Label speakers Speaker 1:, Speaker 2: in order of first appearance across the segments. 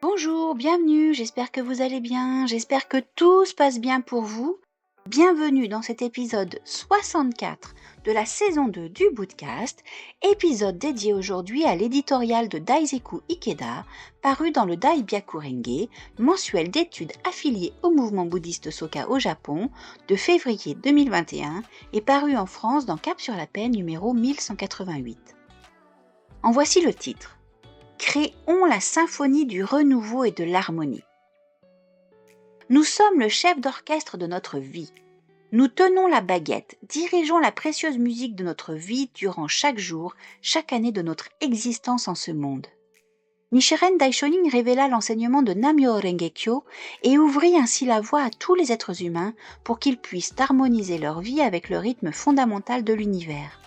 Speaker 1: Bonjour, bienvenue, j'espère que vous allez bien, j'espère que tout se passe bien pour vous. Bienvenue dans cet épisode 64 de la saison 2 du Bootcast, épisode dédié aujourd'hui à l'éditorial de Daisaku Ikeda, paru dans le Dai Byakurenge, mensuel d'études affilié au mouvement bouddhiste Soka au Japon, de février 2021 et paru en France dans Cap sur la Peine numéro 1188. En voici le titre. Créons la symphonie du renouveau et de l'harmonie. Nous sommes le chef d'orchestre de notre vie. Nous tenons la baguette, dirigeons la précieuse musique de notre vie durant chaque jour, chaque année de notre existence en ce monde. Nichiren Daishonin révéla l'enseignement de Nam-myoho Renge-kyo et ouvrit ainsi la voie à tous les êtres humains pour qu'ils puissent harmoniser leur vie avec le rythme fondamental de l'univers.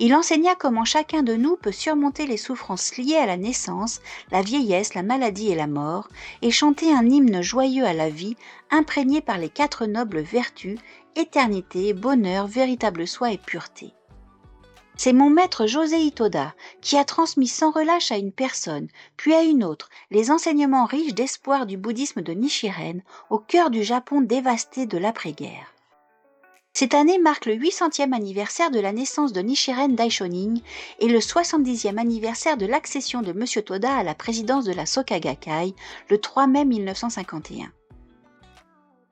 Speaker 1: Il enseigna comment chacun de nous peut surmonter les souffrances liées à la naissance, la vieillesse, la maladie et la mort, et chanter un hymne joyeux à la vie, imprégné par les 4 nobles vertus, éternité, bonheur, véritable soi et pureté. C'est mon maître José Itoda qui a transmis sans relâche à une personne, puis à une autre, les enseignements riches d'espoir du bouddhisme de Nichiren au cœur du Japon dévasté de l'après-guerre. Cette année marque le 800e anniversaire de la naissance de Nichiren Daishonin et le 70e anniversaire de l'accession de M. Toda à la présidence de la Soka Gakkai le 3 mai 1951.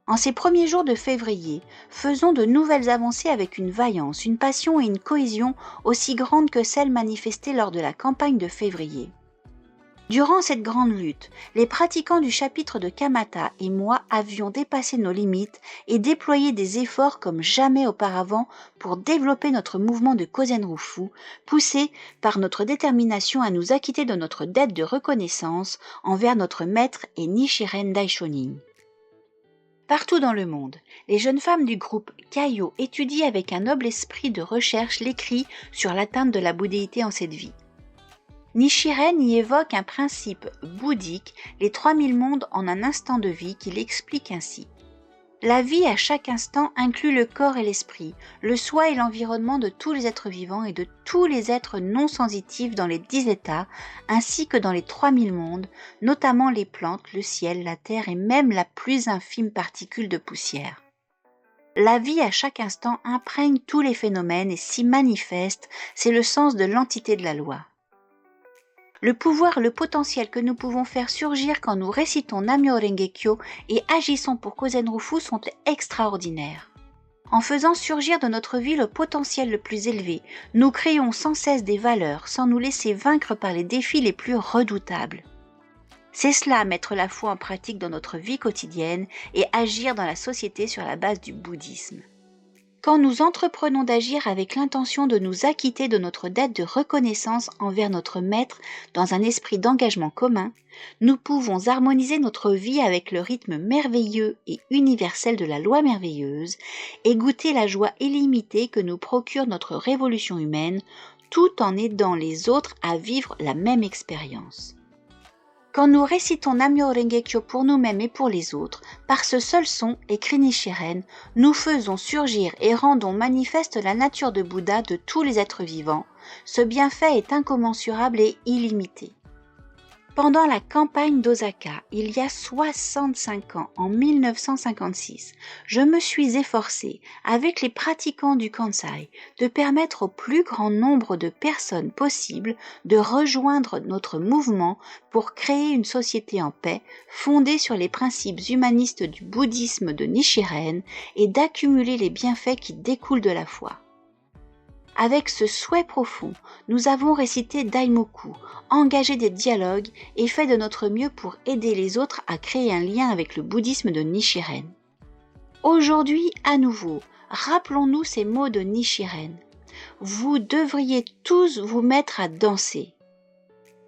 Speaker 1: En ces premiers jours de février, faisons de nouvelles avancées avec une vaillance, une passion et une cohésion aussi grandes que celles manifestées lors de la campagne de février. Durant cette grande lutte, les pratiquants du chapitre de Kamata et moi avions dépassé nos limites et déployé des efforts comme jamais auparavant pour développer notre mouvement de Kozen-Rufu, poussé par notre détermination à nous acquitter de notre dette de reconnaissance envers notre maître et Nichiren Daishonin. Partout dans le monde, les jeunes femmes du groupe Kaio étudient avec un noble esprit de recherche l'écrit sur l'atteinte de la bouddhéité en cette vie. Nichiren y évoque un principe bouddhique, les 3000 mondes en un instant de vie, qu'il explique ainsi. La vie à chaque instant inclut le corps et l'esprit, le soi et l'environnement de tous les êtres vivants et de tous les êtres non sensitifs dans les 10 états, ainsi que dans les 3000 mondes, notamment les plantes, le ciel, la terre et même la plus infime particule de poussière. La vie à chaque instant imprègne tous les phénomènes et s'y manifeste, c'est le sens de l'entité de la loi. Le pouvoir, le potentiel que nous pouvons faire surgir quand nous récitons Nam-myoho Renge-kyo et agissons pour Kozen-Rufu sont extraordinaires. En faisant surgir de notre vie le potentiel le plus élevé, nous créons sans cesse des valeurs sans nous laisser vaincre par les défis les plus redoutables. C'est cela, mettre la foi en pratique dans notre vie quotidienne et agir dans la société sur la base du bouddhisme. Quand nous entreprenons d'agir avec l'intention de nous acquitter de notre dette de reconnaissance envers notre maître dans un esprit d'engagement commun, nous pouvons harmoniser notre vie avec le rythme merveilleux et universel de la loi merveilleuse et goûter la joie illimitée que nous procure notre révolution humaine tout en aidant les autres à vivre la même expérience. Quand nous récitons Nam-myoho Renge-kyo pour nous-mêmes et pour les autres, par ce seul son, écrit Nichiren, nous faisons surgir et rendons manifeste la nature de Bouddha de tous les êtres vivants. Ce bienfait est incommensurable et illimité. Pendant la campagne d'Osaka, il y a 65 ans, en 1956, je me suis efforcée, avec les pratiquants du Kansai, de permettre au plus grand nombre de personnes possible de rejoindre notre mouvement pour créer une société en paix, fondée sur les principes humanistes du bouddhisme de Nichiren et d'accumuler les bienfaits qui découlent de la foi. Avec ce souhait profond, nous avons récité Daimoku, engagé des dialogues et fait de notre mieux pour aider les autres à créer un lien avec le bouddhisme de Nichiren. Aujourd'hui, à nouveau, rappelons-nous ces mots de Nichiren. Vous devriez tous vous mettre à danser.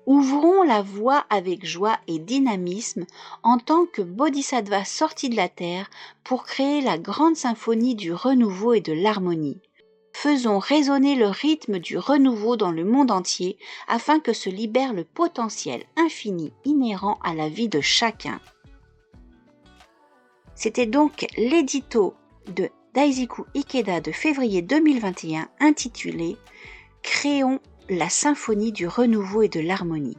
Speaker 1: Ouvrons la voie avec joie et dynamisme en tant que bodhisattva sortis de la terre pour créer la grande symphonie du renouveau et de l'harmonie. Faisons résonner le rythme du renouveau dans le monde entier afin que se libère le potentiel infini inhérent à la vie de chacun. C'était donc l'édito de Daisaku Ikeda de février 2021 intitulé « Créons la symphonie du renouveau et de l'harmonie ».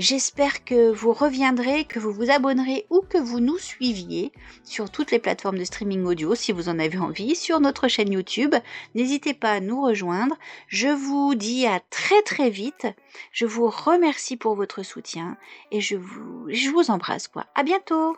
Speaker 1: J'espère que vous reviendrez, que vous vous abonnerez ou que vous nous suiviez sur toutes les plateformes de streaming audio si vous en avez envie, sur notre chaîne YouTube. N'hésitez pas à nous rejoindre. Je vous dis à très très vite. Je vous remercie pour votre soutien et je vous embrasse quoi. À bientôt.